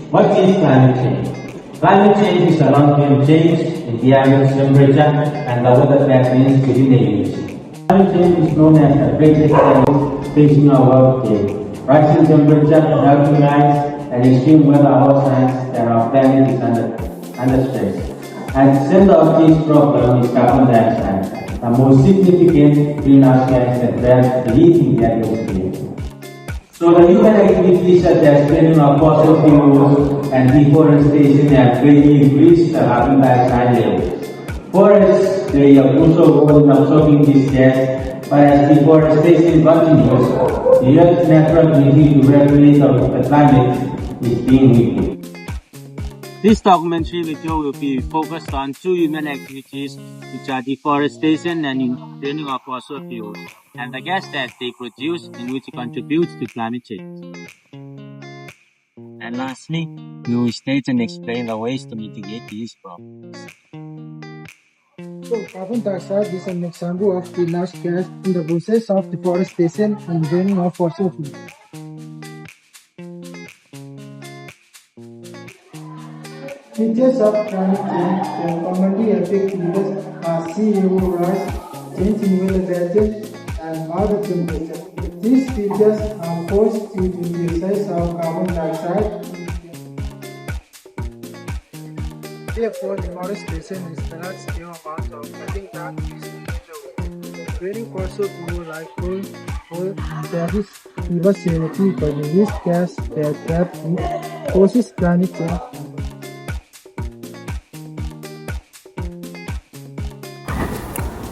What is climate change? Climate change is a long-term change in the Earth's temperature and the weather patterns within the years. Climate change is known as the greatest challenge facing our world today. Rising temperature, melting ice, and extreme weather are signs that our planet is under stress. At the center of this problem is carbon dioxide, the most significant greenhouse gas that traps heat in the atmosphere. So the human activities such as burning of fossil fuels and deforestation have greatly increased the carbon dioxide levels. Forests play a crucial role in absorbing this gas, but as deforestation continues, the Earth's natural ability to regulate the climate is being weakened. This documentary video will be focused on two human activities, which are deforestation and burning of fossil fuels, and the gas that they produce in which contributes to climate change. And lastly, we will state and explain the ways to mitigate these problems. So, carbon dioxide is an example of greenhouse gas in the process of deforestation and burning of fossil fuels. Features of climate change that commonly affect leaders are sea level rise, change in weather patterns, and other temperature. These features are caused due to the excess of carbon dioxide. Therefore, deforestation is the large-scale amount of cutting down trees in the world. Burning fossil fuels like coal, carries river salinity, but the released gas that trap heat causes climate change.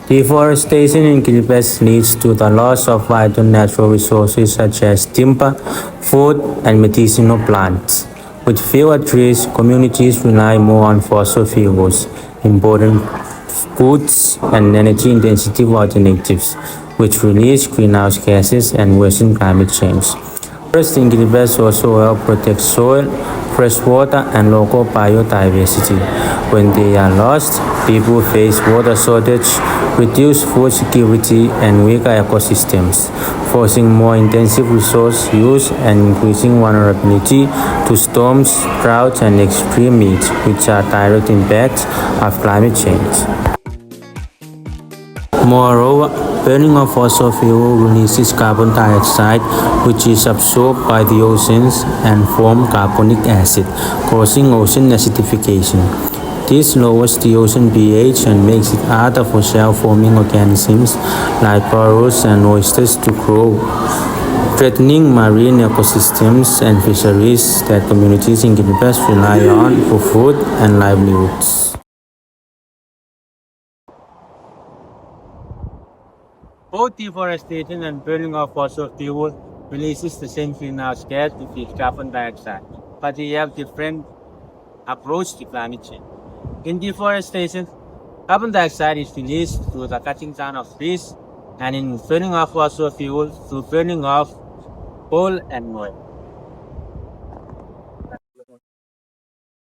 Deforestation increases leads to the loss of vital natural resources such as timber, food, and medicinal plants. With fewer trees, communities rely more on fossil fuels, important goods, and energy-intensive alternatives, which release greenhouse gases and worsen climate change. Forest increases also help protect soil, fresh water, and local biodiversity. When they are lost, people face water shortage, reduced food security, and weaker ecosystems, forcing more intensive resource use and increasing vulnerability to storms, droughts, and extreme heat, which are direct impacts of climate change. Moreover, burning of fossil fuel releases carbon dioxide, which is absorbed by the oceans and forms carbonic acid, causing ocean acidification. This lowers the ocean pH and makes it harder for shell-forming organisms like corals and oysters to grow, threatening marine ecosystems and fisheries that communities in Kiribati rely on for food and livelihoods. Both deforestation and burning of fossil fuel releases the same greenhouse gas, which is carbon dioxide, but they have different approach to climate change. In deforestation, carbon dioxide is released through the cutting down of trees, and in burning of fossil fuel through burning of coal and oil.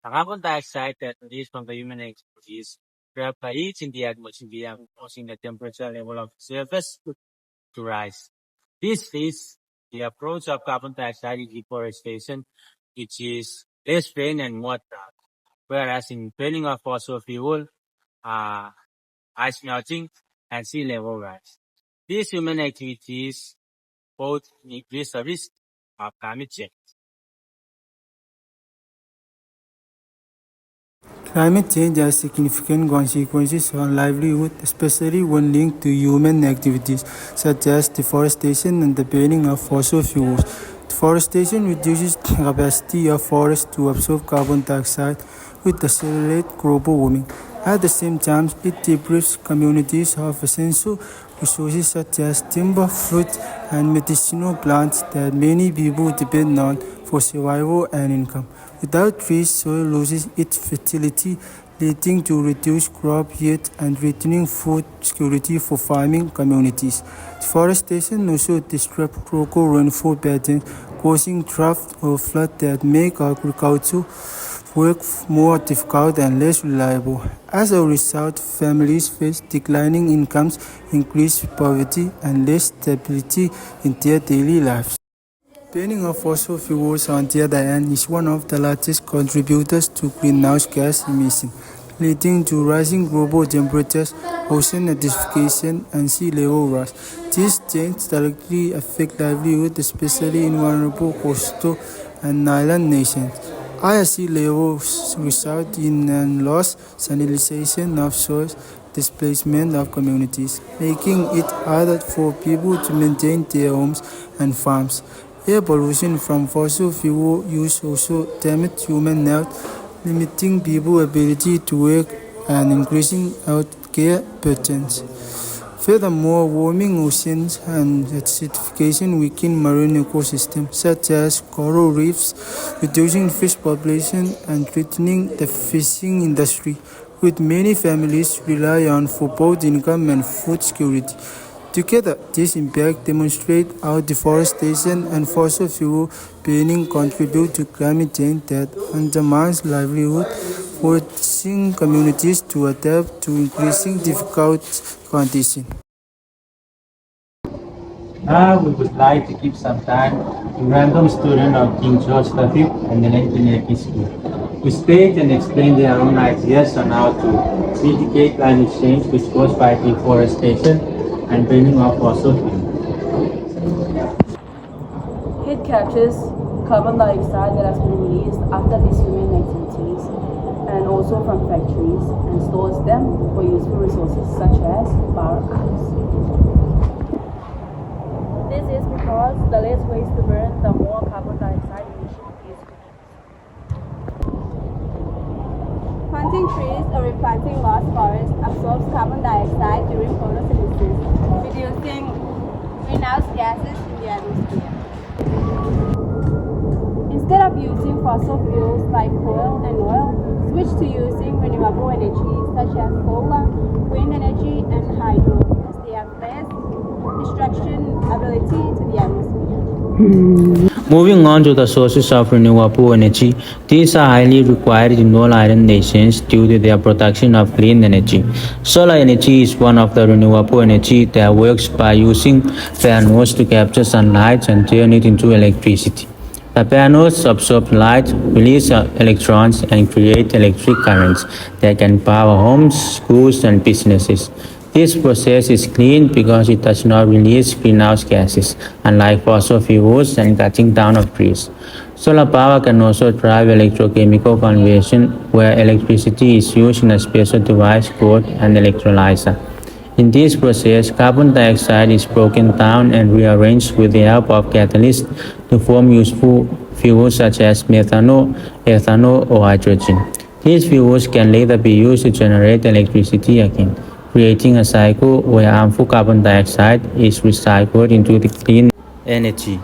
The carbon dioxide that released from the human activities trapped by heat in the atmosphere, causing the temperature level of the surface to rise. This is the approach of carbon dioxide in deforestation, which is less rain and more drought. Whereas in burning of fossil fuel, ice melting and sea level rise. These human activities both increase the risk of climate change. Climate change has significant consequences on livelihood, especially when linked to human activities such as deforestation and the burning of fossil fuels. Deforestation reduces the capacity of forests to absorb carbon dioxide, which accelerates global warming. At the same time, it deprives communities of essential resources such as timber, fruit, and medicinal plants that many people depend on for survival and income. Without trees, soil loses its fertility, leading to reduced crop yield and threatening food security for farming communities. Deforestation also disrupts local rainfall patterns, causing drought or flood that make agriculture work more difficult and less reliable. As a result, families face declining incomes, increased poverty, and less stability in their daily lives. Burning of fossil fuels, on the other hand, is one of the largest contributors to greenhouse gas emissions, leading to rising global temperatures, ocean acidification, and sea level rise. These changes directly affect livelihood, especially in vulnerable coastal and island nations. Higher sea levels result in a loss salinization of soils, displacement of communities, making it harder for people to maintain their homes and farms. Air pollution from fossil fuel use also damages human health, limiting people's ability to work and increasing healthcare burdens. Furthermore, warming oceans and acidification weaken marine ecosystems such as coral reefs, reducing fish population and threatening the fishing industry, which many families rely on for both income and food security. Together, these impacts demonstrate how deforestation and fossil fuel burning contribute to climate change that undermines livelihood, forcing communities to adapt to increasing difficult conditions. Now we would like to give some time to random students of King George V and the 1980 school to state and explain their own ideas on how to mitigate climate change which caused by deforestation and burning of fossil fuels. It captures carbon dioxide that has been released after these human activities and also from factories and stores them for useful resources such as power plants. This is because the less waste to burn, the more carbon dioxide emission is produced. Planting trees or replanting lost forests absorbs carbon dioxide during photosynthesis, reducing greenhouse gases in the atmosphere. Instead of using fossil fuels like coal and oil, switch to using renewable energy such as solar, wind energy, and hydro, as they have less destruction ability to the atmosphere. Moving on to the sources of renewable energy, these are highly required in all island nations due to their production of clean energy. Solar energy is one of the renewable energy that works by using panels to capture sunlight and turn it into electricity. The panels absorb light, release electrons, and create electric currents that can power homes, schools, and businesses. This process is clean because it does not release greenhouse gases, unlike fossil fuels and cutting down of trees. Solar power can also drive electrochemical conversion, where electricity is used in a special device called an electrolyzer. In this process, carbon dioxide is broken down and rearranged with the help of catalysts to form useful fuels such as methanol, ethanol, or hydrogen. These fuels can later be used to generate electricity again, creating a cycle where harmful carbon dioxide is recycled into the clean energy.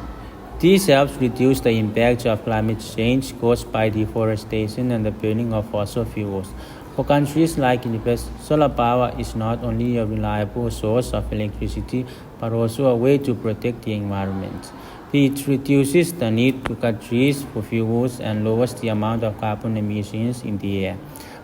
This helps reduce the impact of climate change caused by deforestation and the burning of fossil fuels. For countries like the West, solar power is not only a reliable source of electricity but also a way to protect the environment. It reduces the need to cut trees for fuels and lowers the amount of carbon emissions in the air.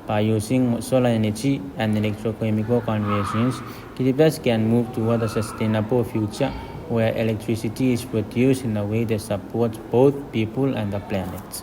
By using solar energy and electrochemical conversions, Kiribati can move toward a sustainable future where electricity is produced in a way that supports both people and the planet.